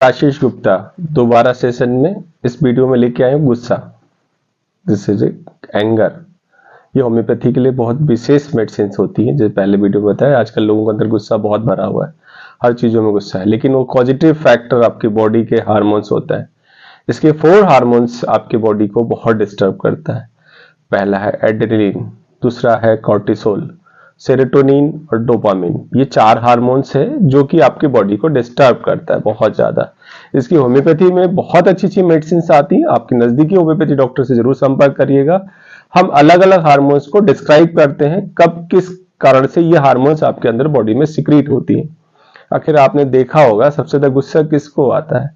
आशीष गुप्ता दोबारा सेशन में इस वीडियो में लेके आए हूं गुस्सा। This is anger. ये होम्योपैथी के लिए बहुत विशेष मेडिसिन होती है। जैसे पहले वीडियो में बताया, आजकल लोगों के अंदर गुस्सा बहुत भरा हुआ है, हर चीजों में गुस्सा है, लेकिन वो पॉजिटिव फैक्टर आपकी बॉडी के हार्मोन्स होता है। इसके 4 हार्मोन्स आपकी बॉडी को बहुत डिस्टर्ब करता है। पहला है एड्रेनलिन, दूसरा है कॉर्टिसोल, सेरोटोनिन और डोपामिन। ये 4 हार्मोन्स है जो कि आपकी बॉडी को डिस्टर्ब करता है बहुत ज्यादा। इसकी होम्योपैथी में बहुत अच्छी अच्छी मेडिसिन आती है। आपके नजदीकी होम्योपैथी डॉक्टर से जरूर संपर्क करिएगा। हम अलग अलग हार्मोन्स को डिस्क्राइब करते हैं, कब किस कारण से ये हार्मोन्स आपके अंदर बॉडी में सिक्रीट होती है। आखिर आपने देखा होगा सबसे ज्यादा गुस्सा किसको आता है?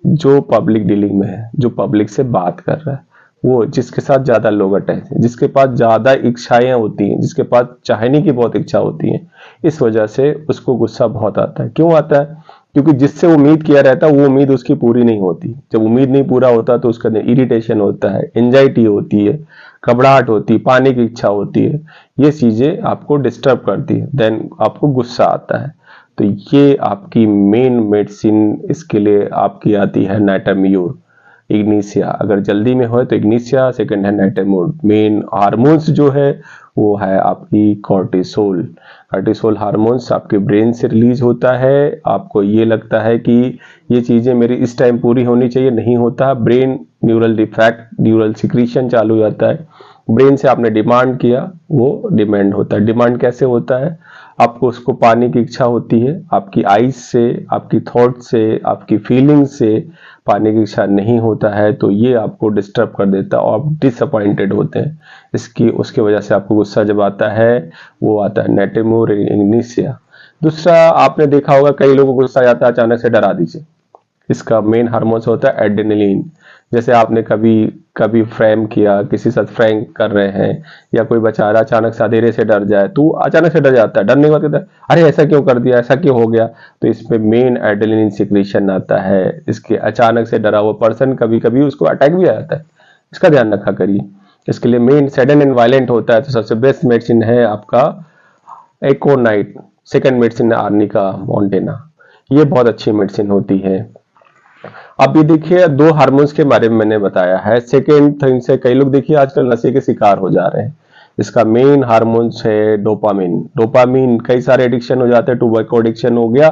जो पब्लिक डीलिंग में है, जो पब्लिक से बात कर रहा है, वो जिसके साथ ज्यादा लोग अटैच है, जिसके पास ज्यादा इच्छाएं होती हैं, जिसके पास चाहने की बहुत इच्छा होती है। इस वजह से उसको गुस्सा बहुत आता है। क्यों आता है? क्योंकि जिससे उम्मीद किया रहता है वो उम्मीद उसकी पूरी नहीं होती। जब उम्मीद नहीं पूरा होता तो उसका इरिटेशन होता है, एंजाइटी होती है, घबराहट होती है, पाने की इच्छा होती है। ये चीजें आपको डिस्टर्ब करती है, देन आपको गुस्सा आता है। तो ये आपकी मेन मेडिसिन इसके लिए आपकी आती है नाइटाम्यूर, इग्निशिया। अगर जल्दी में हो तो इग्निशिया, सेकंड है नाइटाम्यूर। मेन हार्मोन्स जो है वो है आपकी कॉर्टिसोल। कॉर्टिसोल हार्मोन्स आपके ब्रेन से रिलीज होता है। आपको ये लगता है कि ये चीजें मेरी इस टाइम पूरी होनी चाहिए, नहीं होता। Brain neural defect, neural secretion चालू हो जाता है। ब्रेन से आपने डिमांड किया, वो डिमांड होता है। डिमांड कैसे होता है? आपको उसको पाने की इच्छा होती है, आपकी आईज से, आपकी थॉट से, आपकी फीलिंग से पाने की इच्छा नहीं होता है, तो ये आपको डिस्टर्ब कर देता है और आप डिसअपॉइंटेड होते हैं। उसकी वजह से आपको गुस्सा जब आता है वो आता है नाइटाम्यूर, इग्निशिया। दूसरा आपने देखा होगा कई लोगों को गुस्सा आता है अचानक से डरा दीजिए। इसका मेन हार्मोन होता है एड्रेनलिन। जैसे आपने कभी फ्रेम किया, किसी साथ फ्रैंक कर रहे हैं, या कोई बेचारा अचानक से अंधेरे से डर जाए, तो अचानक से डर जाता है। डरने के बाद कहता है अरे ऐसा क्यों कर दिया, ऐसा क्यों हो गया? तो इसमें मेन एड्रेनलिन सिक्रीशन आता है। इसके अचानक से डरा हुआ पर्सन कभी कभी उसको अटैक भी आ जाता है। इसका ध्यान रखा करिए। इसके लिए मेन सडन एंड वायलेंट होता है, तो सबसे बेस्ट मेडिसिन है आपका एकोनाइट। सेकेंड मेडिसिन है आर्निका मॉन्टेना। ये बहुत अच्छी मेडिसिन होती है। अब ये देखिए 2 हार्मोन्स के बारे में मैंने बताया है। सेकेंड थिंग से कई लोग देखिए आजकल नशे के शिकार हो जा रहे हैं। इसका मेन हार्मोन्स है डोपामिन। डोपामिन कई सारे एडिक्शन हो जाते हैं। टोबैको एडिक्शन हो गया,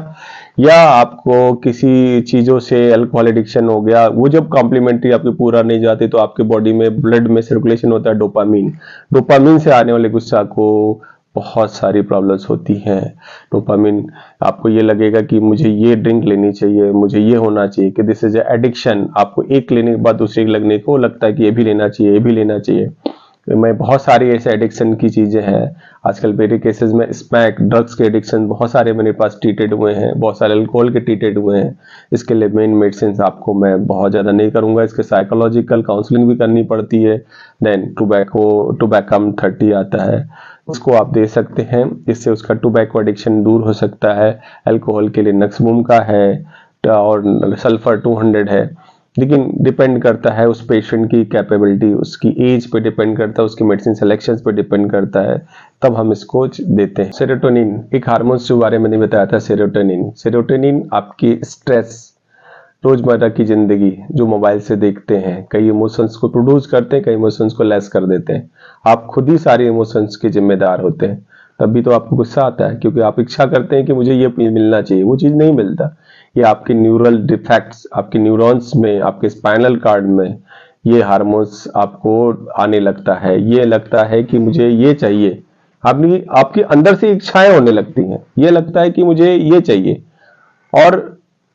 या आपको किसी चीजों से अल्कोहल एडिक्शन हो गया। वो जब कॉम्प्लीमेंट्री आपकी पूरा नहीं जाती तो आपके बॉडी में ब्लड में सर्कुलेशन होता है डोपामिन। डोपामिन से आने वाले गुस्सा को बहुत सारी प्रॉब्लम्स होती हैं। डोपामिन आपको ये लगेगा कि मुझे ये ड्रिंक लेनी चाहिए, मुझे ये होना चाहिए, कि दिस इज एडिक्शन। आपको एक लेने के बाद दूसरे लगने को लगता है कि ये भी लेना चाहिए, ये भी लेना चाहिए। मैं बहुत सारी ऐसे एडिक्शन की चीजें हैं। आजकल मेरे केसेस में स्मैक, ड्रग्स के एडिक्शन बहुत सारे मेरे पास ट्रीटेड हुए हैं, बहुत सारे अल्कोहल के ट्रीटेड हुए हैं। इसके लिए मेन मेडिसिन आपको मैं बहुत ज्यादा नहीं करूंगा। इसके साइकोलॉजिकल काउंसलिंग भी करनी पड़ती है। देन टोबैकम 30 आता है, उसको आप दे सकते हैं। इससे उसका टोबैको एडिक्शन दूर हो सकता है। अल्कोहल के लिए नक्सबुम का है और सल्फर 200 है। लेकिन डिपेंड करता है उस पेशेंट की कैपेबिलिटी, उसकी एज पे डिपेंड करता है, उसकी मेडिसिन सिलेक्शंस पे डिपेंड करता है, तब हम इसको देते हैं। सेरोटोनिन एक हार्मोन के बारे में नहीं बताया था। सेरोटोनिन आपकी स्ट्रेस, रोजमर्रा की जिंदगी जो मोबाइल से देखते हैं, कई इमोशंस को प्रोड्यूस करते हैं, कई इमोशंस को लेस कर देते हैं। आप खुद ही सारे इमोशंस के जिम्मेदार होते हैं। तभी तो आपको गुस्सा आता है, क्योंकि आप इच्छा करते हैं कि मुझे ये मिलना चाहिए, वो चीज नहीं मिलता। ये आपके न्यूरल डिफेक्ट्स, आपके न्यूरॉन्स में, आपके स्पाइनल कार्ड में ये हार्मोन्स आपको आने लगता है। ये लगता है कि मुझे ये चाहिए। आपके अंदर से इच्छाएं होने लगती हैं। ये लगता है कि मुझे ये चाहिए। और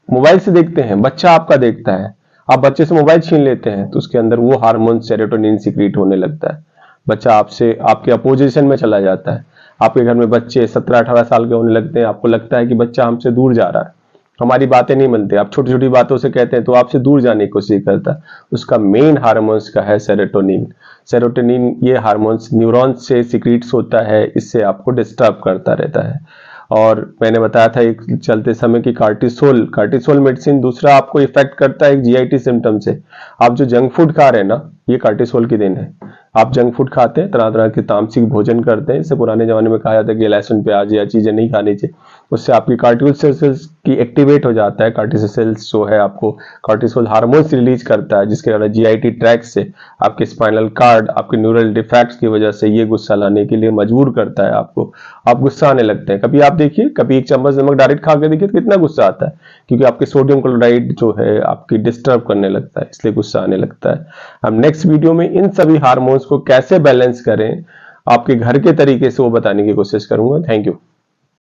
मोबाइल से देखते हैं, बच्चा आपका देखता है, आप बच्चे से मोबाइल छीन लेते हैं तो उसके अंदर वो हार्मोन सेरोटोनिन सिक्रीट होने लगता है। बच्चा आपसे आपके अपोजिशन में चला जाता है। आपके घर में बच्चे 17-18 साल के होने लगते हैं, आपको लगता है कि बच्चा हमसे दूर जा रहा है, हमारी बातें नहीं मनते। आप छोटी छोटी बातों से कहते हैं तो आपसे दूर जाने की कोशिश करता है। उसका मेन हार्मोन्स का है सेरोटोनिन। सेरोटोनिन ये हार्मोन्स न्यूरॉन्स से सिक्रीट्स होता है, इससे आपको डिस्टर्ब करता रहता है। और मैंने बताया था एक चलते समय की कार्टिसोल मेडिसिन दूसरा आपको इफेक्ट करता है एक जीआईटी सिम्टम से। आप जो जंक फूड खा रहे हैं ना, ये कार्टिसोल की देन है। आप जंक फूड खाते हैं, तरह तरह के तामसिक भोजन करते हैं, इससे पुराने जमाने में कहा जाता है कि लहसुन प्याज या चीजें नहीं खानी चाहिए, उससे आपकी कार्टिसोल सेल्स की एक्टिवेट हो जाता है। कार्टिसोल सेल्स जो है आपको कार्टिसोल हार्मोन्स रिलीज करता है, जिसके द्वारा जीआईटी ट्रैक्ट से आपके स्पाइनल कार्ड, आपके न्यूरल डिफेक्ट्स की वजह से ये गुस्सा लाने के लिए मजबूर करता है आपको, आप गुस्सा आने लगते हैं। कभी आप देखिए, कभी एक चम्मच नमक डायरेक्ट खा के देखिए तो कितना गुस्सा आता है, क्योंकि आपके सोडियम क्लोराइड जो है आपकी डिस्टर्ब करने लगता है, इसलिए गुस्सा आने लगता है। हम नेक्स्ट वीडियो में इन सभी हार्मोन्स को कैसे बैलेंस करें आपके घर के तरीके से वो बताने की कोशिश करूंगा। Thank you.